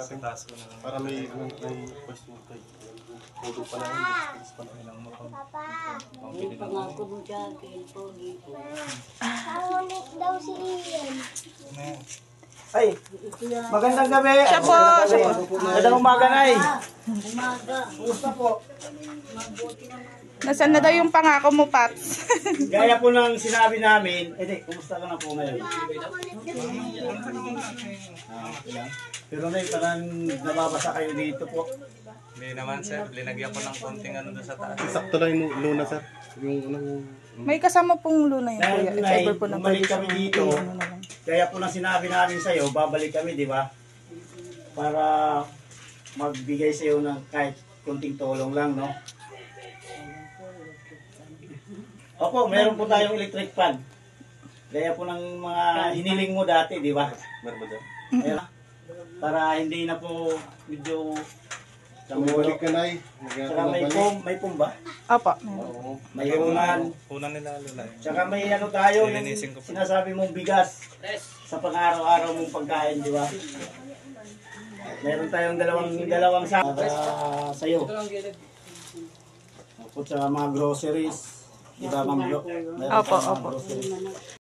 natin. taas ko na lang. Para may question kayo. Pudo pa na yun. Pa na Ilang mo kung Yung pangako mo dyan, pogi. Ngunit daw si Ian. Ay, magandang gabi. Siya po, siya po. Magandang umaga, Nay. Umaga. Kumusta po? Mabuti naman. Nasaan na daw yung pangako mo, Pats? Gaya po ng sinabi namin, kumusta ka na po ngayon? Yan. Pero Nay, parang nababasa kayo dito po. hindi naman sir, linagyan ko ng konting ano doon sa taas. Sakto lang yung luna, sir. Yung unang... May kasama pong luna yun, Dahil, kuya. If Nay, ever po na bumalik pwede kami siyang dito. ano na lang. Kaya po nang sinabi namin sa'yo, babalik kami, di ba? Para magbigay sa'yo ng kahit kunting tulong lang, no? Opo, meron po tayong electric fan. Gaya po ng mga hiniling mo dati, di ba? Meron ba dyan? Ayan. Para hindi na po medyo Bumalik ka, Nay. Tsaka may pum ba? Opo, meron. Oo. May unan. Una nila lula eh. Tsaka may ano tayo, yung Lilinisin ko po. sinasabi mong bigas sa pang-araw-araw mong pagkain, di ba? Meron tayong dalawang sa sa'yo. Opo, tsaka mga groceries. Di ba, Ma'am Jo? Meron Opo, tayong mga opo. groceries.